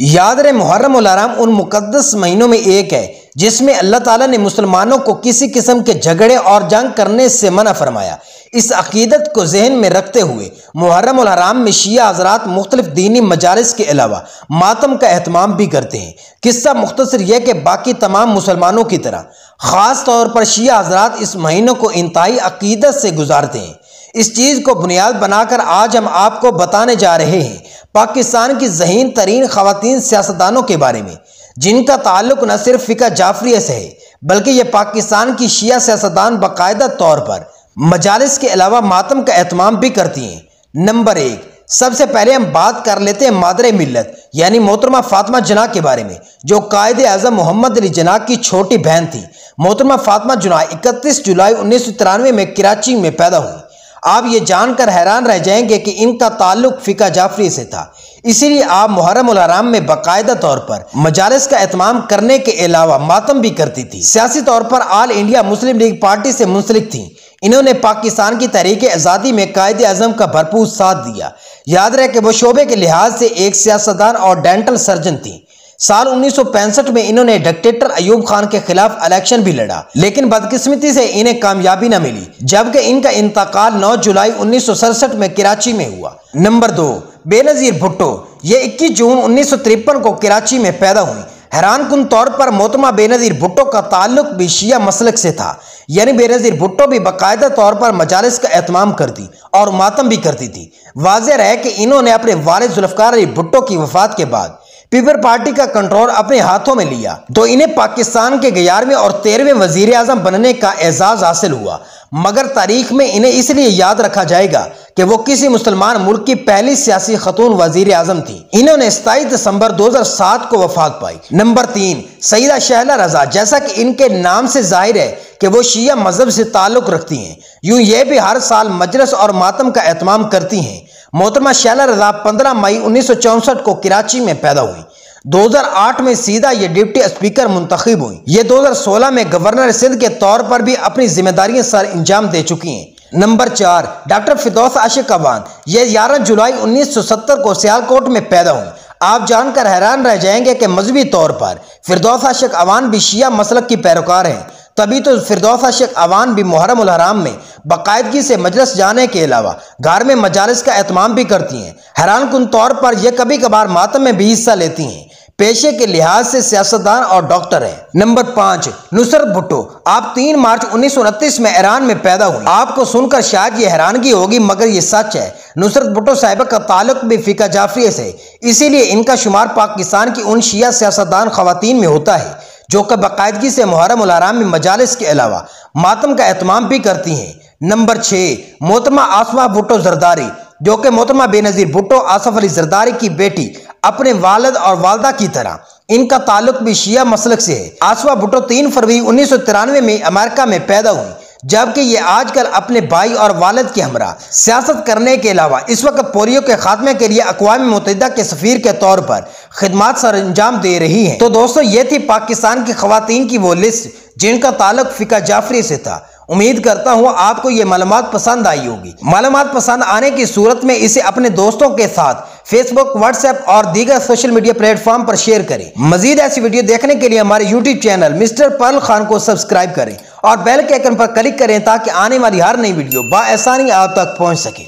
یاد رہے محرم الحرام ان مقدس مہینوں میں ایک ہے جس میں اللہ تعالیٰ نے مسلمانوں کو کسی قسم کے جھگڑے اور جنگ کرنے سے منع فرمایا۔ اس عقیدت کو ذہن میں رکھتے ہوئے محرم الحرام میں شیعہ حضرات مختلف دینی مجالس کے علاوہ ماتم کا اہتمام بھی کرتے ہیں۔ قصہ مختصر یہ کہ باقی تمام مسلمانوں کی طرح خاص طور پر شیعہ حضرات اس مہینوں کو انتہائی عقیدت سے گزارتے ہیں۔ اس چیز کو بنیاد بنا کر آج ہم آپ کو بتانے جا رہے ہیں پاکستان کی ذہین ترین خواتین سیاستدانوں کے بارے میں، جن کا تعلق نہ صرف فقہ جعفریہ سے ہے بلکہ یہ پاکستان کی شیعہ سیاستدان باقاعدہ طور پر مجالس کے علاوہ ماتم کا اہتمام بھی کرتی ہیں۔ نمبر 1، سب سے پہلے ہم بات کر لیتے ہیں مادر ملت یعنی محترمہ فاطمہ جناح کے بارے میں، جو قائد اعظم محمد علی جناح کی چھوٹی بہن تھی۔ محترمہ فاطمہ جناح 31 جولائی 1993 میں کراچی میں پیدا ہوئی۔ آپ یہ جان کر حیران رہ جائیں گے کہ ان کا تعلق فقہ جعفری سے تھا، اسی لیے آپ محرم الحرام میں باقاعدہ طور پر مجالس کا اہتمام کرنے کے علاوہ ماتم بھی کرتی تھی۔ سیاسی طور پر آل انڈیا مسلم لیگ پارٹی سے منسلک تھیں۔ انہوں نے پاکستان کی تحریک آزادی میں قائد اعظم کا بھرپور ساتھ دیا۔ یاد رہے کہ وہ شعبے کے لحاظ سے ایک سیاستدان اور ڈینٹل سرجن تھیں۔ سال 1965 میں انہوں نے ڈکٹیٹر ایوب خان کے خلاف الیکشن بھی لڑا، لیکن بدقسمتی سے انہیں کامیابی نہ ملی، جبکہ ان کا انتقال 9 جولائی 1967 میں کراچی میں ہوا۔ نمبر 2، بے نظیر بھٹو۔ یہ 21 جون 1953 کو کراچی میں پیدا ہوئی۔ حیران کن طور پر محترمہ بے نظیر بھٹو کا تعلق بھی شیعہ مسلک سے تھا، یعنی بے نظیر بھٹو بھی باقاعدہ طور پر مجالس کا اہتمام کرتی اور ماتم بھی کرتی تھی۔ واضح رہے کہ انہوں نے اپنے والد ذوالفقار علی بھٹو کی وفات کے بعد پیپل پارٹی کا کنٹرول اپنے ہاتھوں میں لیا تو انہیں پاکستان کے 11ویں اور 13ویں وزیر اعظم بننے کا اعزاز حاصل ہوا، مگر تاریخ میں انہیں اس لیے یاد رکھا جائے گا کہ وہ کسی مسلمان ملک کی پہلی سیاسی خاتون وزیر اعظم تھی۔ انہوں نے 27 دسمبر 2007 کو وفات پائی۔ نمبر 3، سیدہ شہلا رضا۔ جیسا کہ ان کے نام سے ظاہر ہے کہ وہ شیعہ مذہب سے تعلق رکھتی ہیں، یوں یہ بھی ہر سال مجلس اور ماتم کا اہتمام کرتی ہیں۔ محترمہ شہلا رضا 15 مئی 1964 کو کراچی میں پیدا ہوئی۔ 2008 میں سیدھا یہ ڈپٹی اسپیکر منتخب ہوئی۔ یہ 2016 میں گورنر سندھ کے طور پر بھی اپنی ذمہ داریاں سر انجام دے چکی ہیں۔ Number 4، doctor Firdous Ashiq Awan. یہ 11 جولائی 1970 کو سیالکوٹ میں پیدا ہوئی۔ آپ جان کر حیران رہ جائیں گے کہ مذہبی طور پر فردوس عاشق اعوان بھی شیعہ مسلک کی پیروکار ہیں، تبھی تو فردوس عاشق اعوان بھی محرم الحرام میں باقاعدگی سے مجلس جانے کے علاوہ گھر میں مجالس کا اہتمام بھی کرتی ہیں۔ حیران کن طور پر یہ کبھی کبھار ماتم میں بھی حصہ لیتی ہیں۔ پیشے کے لحاظ سے سیاستدان اور ڈاکٹر ہیں۔ نمبر 5، نصرت بھٹو۔ آپ 3 مارچ 1929 میں ایران میں پیدا ہوئی۔ آپ کو سن کر شاید یہ حیرانگی ہوگی مگر یہ سچ ہے۔ نصرت بھٹو صاحبہ کا تعلق بھی فقہ جعفریہ سے، اسی لیے ان کا شمار پاکستان کی ان شیعہ سیاستدان خواتین میں ہوتا ہے جو کہ باقاعدگی سے محرم الحرام میں مجالس کے علاوہ ماتم کا اہتمام بھی کرتی ہیں۔ نمبر 6، محترمہ آصفہ بھٹو زرداری، جو کہ محترمہ بے نظیر بھٹو آصف علی زرداری کی بیٹی اپنے والد اور والدہ کی طرح ان کا تعلق بھی شیعہ مسلک سے ہے۔ آصفہ بھٹو 3 فروری 1993 میں امریکہ میں پیدا ہوئی، جبکہ یہ آج کل اپنے بھائی اور والد کے ہمراہ سیاست کرنے کے علاوہ اس وقت پولیو کے خاتمے کے لیے اقوام متحدہ کے سفیر کے طور پر خدمات سر انجام دے رہی ہیں۔ تو دوستو، یہ تھی پاکستان کی خواتین کی وہ لسٹ جن کا تعلق فقہ جعفری سے تھا۔ امید کرتا ہوں آپ کو یہ معلومات پسند آئی ہوگی۔ معلومات پسند آنے کی صورت میں اسے اپنے دوستوں کے ساتھ فیس بک، واٹس ایپ اور دیگر سوشل میڈیا پلیٹ فارم پر شیئر کریں۔ مزید ایسی ویڈیو دیکھنے کے لیے ہمارے YouTube channel mister Pearl Khan کو سبسکرائب کریں اور بیل کے آئیکن پر کلک کریں تاکہ آنے والی ہر نئی ویڈیو بآسانی آپ تک پہنچ سکے۔